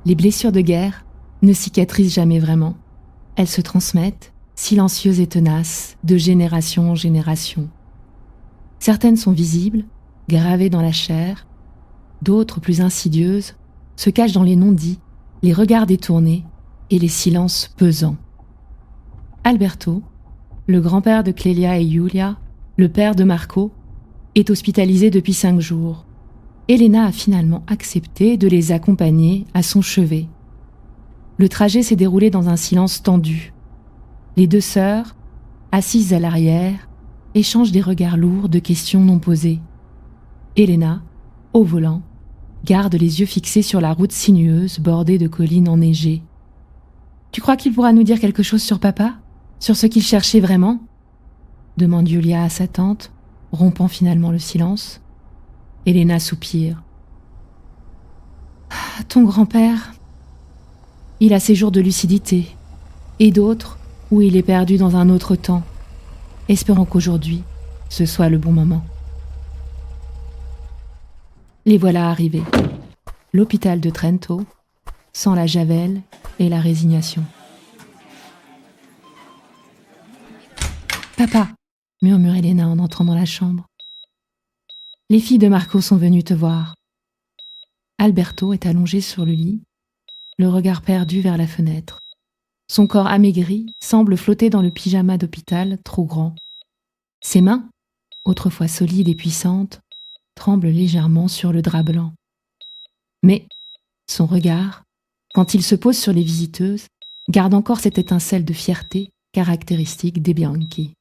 Les blessures de guerre ne cicatrisent jamais vraiment. Elles se transmettent, silencieuses et tenaces, de génération en génération. Certaines sont visibles, gravées dans la chair, d'autres, plus insidieuses, se cachent dans les non-dits, les regards détournés et les silences pesants. Alberto, le grand-père de Clélia et Giulia, le père de Marco, est hospitalisé depuis 5 jours. Elena a finalement accepté de les accompagner à son chevet. Le trajet s'est déroulé dans un silence tendu. Les 2 sœurs, assises à l'arrière, échangent des regards lourds de questions non posées. Elena, au volant, garde les yeux fixés sur la route sinueuse bordée de collines enneigées. « Tu crois qu'il pourra nous dire quelque chose sur papa ? Sur ce qu'il cherchait vraiment ?» demande Giulia à sa tante, rompant finalement le silence. Elena soupire. « Ton grand-père, il a ses jours de lucidité, et d'autres où il est perdu dans un autre temps. Espérons qu'aujourd'hui, ce soit le bon moment. » Les voilà arrivés. L'hôpital de Trento, sans la javel et la résignation. « Papa !» murmure Elena en entrant dans la chambre. « Les filles de Marco sont venues te voir. » Alberto est allongé sur le lit, le regard perdu vers la fenêtre. Son corps amaigri semble flotter dans le pyjama d'hôpital trop grand. Ses mains, autrefois solides et puissantes, tremblent légèrement sur le drap blanc. Mais son regard, quand il se pose sur les visiteuses, garde encore cette étincelle de fierté caractéristique des Bianchi.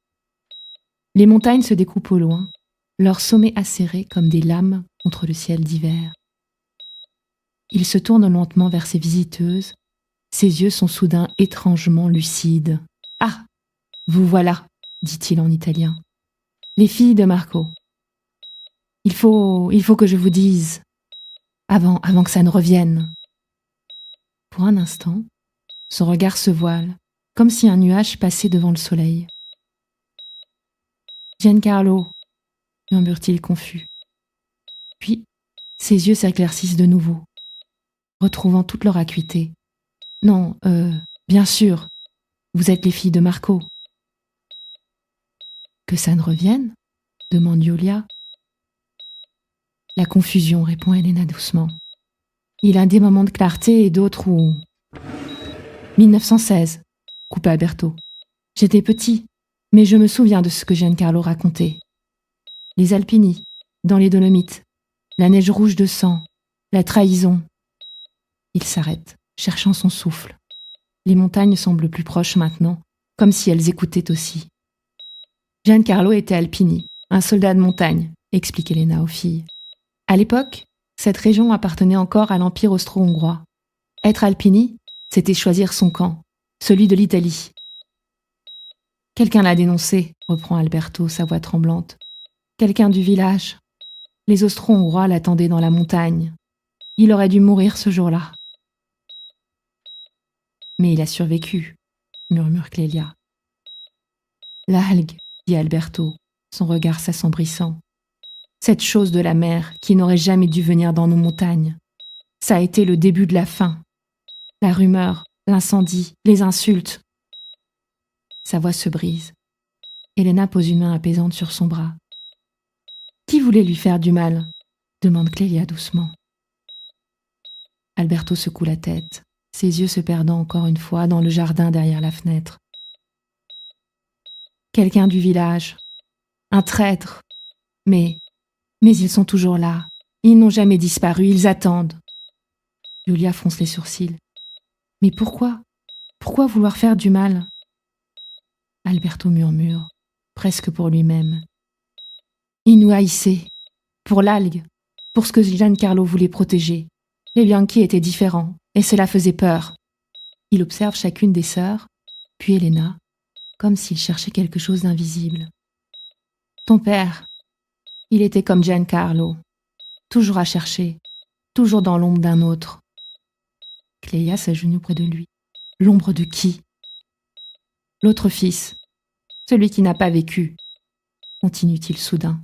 Les montagnes se découpent au loin, leurs sommets acérés comme des lames contre le ciel d'hiver. Il se tourne lentement vers ses visiteuses. Ses yeux sont soudain étrangement lucides. « Ah, vous voilà !» dit-il en italien. « Les filles de Marco. Il faut que je vous dise, avant que ça ne revienne. » Pour un instant, son regard se voile, comme si un nuage passait devant le soleil. « Giancarlo !» murmure-t-il confus. Puis, ses yeux s'éclaircissent de nouveau, retrouvant toute leur acuité. « Non, bien sûr, vous êtes les filles de Marco. »« Que ça ne revienne ?» demande Giulia. « La confusion, répond Elena doucement. Il a des moments de clarté et d'autres où... » 1916, coupa Alberto. J'étais petit, mais je me souviens de ce que Giancarlo racontait. Les Alpini, dans les Dolomites, la neige rouge de sang, la trahison. Il s'arrête, cherchant son souffle. Les montagnes semblent plus proches maintenant, comme si elles écoutaient aussi. Giancarlo était Alpini, un soldat de montagne, explique Elena aux filles. À l'époque, cette région appartenait encore à l'Empire austro-hongrois. Être Alpini, c'était choisir son camp, celui de l'Italie. Quelqu'un l'a dénoncé, reprend Alberto, sa voix tremblante. Quelqu'un du village. Les Austro-Hongrois l'attendaient dans la montagne. Il aurait dû mourir ce jour-là. Mais il a survécu, murmure Clélia. L'algue, dit Alberto, son regard s'assombrissant. Cette chose de la mer qui n'aurait jamais dû venir dans nos montagnes. Ça a été le début de la fin. La rumeur, l'incendie, les insultes. Sa voix se brise. Elena pose une main apaisante sur son bras. Qui voulait lui faire du mal ? Demande Clélia doucement. Alberto secoue la tête, ses yeux se perdant encore une fois dans le jardin derrière la fenêtre. Quelqu'un du village. Un traître. Mais ils sont toujours là. Ils n'ont jamais disparu, ils attendent. Giulia fronce les sourcils. Mais pourquoi ? Pourquoi vouloir faire du mal ? Alberto murmure, presque pour lui-même. Il nous haïssait. Pour l'algue, pour ce que Giancarlo voulait protéger. Les Bianchi étaient différents, et cela faisait peur. Il observe chacune des sœurs, puis Elena, comme s'il cherchait quelque chose d'invisible. Ton père, il était comme Giancarlo, toujours à chercher, toujours dans l'ombre d'un autre. Clélia s'agenouille près de lui. L'ombre de qui ? L'autre fils, celui qui n'a pas vécu, continue-t-il soudain.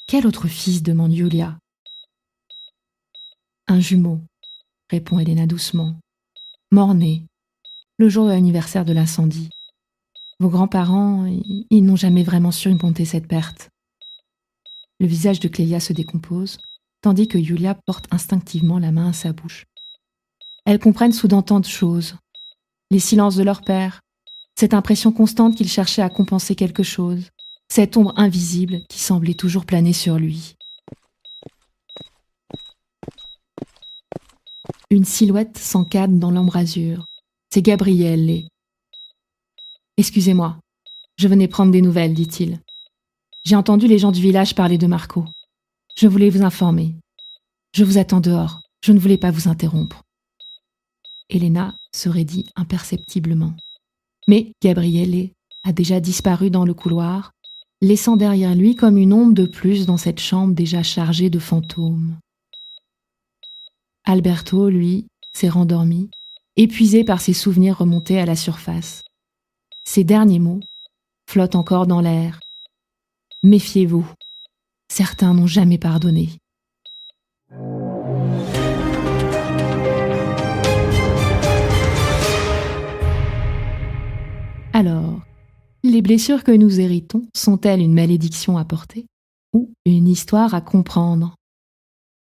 Quel autre fils ? Demande Giulia. Un jumeau, répond Elena doucement. Mort-né, le jour de l'anniversaire de l'incendie. Vos grands-parents, ils n'ont jamais vraiment surmonté cette perte. Le visage de Clélia se décompose, tandis que Yulia porte instinctivement la main à sa bouche. Elles comprennent soudain tant de choses. Les silences de leur père, cette impression constante qu'il cherchait à compenser quelque chose, cette ombre invisible qui semblait toujours planer sur lui. Une silhouette s'encadre dans l'embrasure. C'est Gabriel. Excusez-moi, je venais prendre des nouvelles, dit-il. J'ai entendu les gens du village parler de Marco. Je voulais vous informer. Je vous attends dehors, je ne voulais pas vous interrompre. Elena se raidit imperceptiblement. Mais Gabriele a déjà disparu dans le couloir, laissant derrière lui comme une ombre de plus dans cette chambre déjà chargée de fantômes. Alberto, lui, s'est rendormi, épuisé par ses souvenirs remontés à la surface. Ses derniers mots flottent encore dans l'air. Méfiez-vous, certains n'ont jamais pardonné. Alors, les blessures que nous héritons sont-elles une malédiction à porter ou une histoire à comprendre ?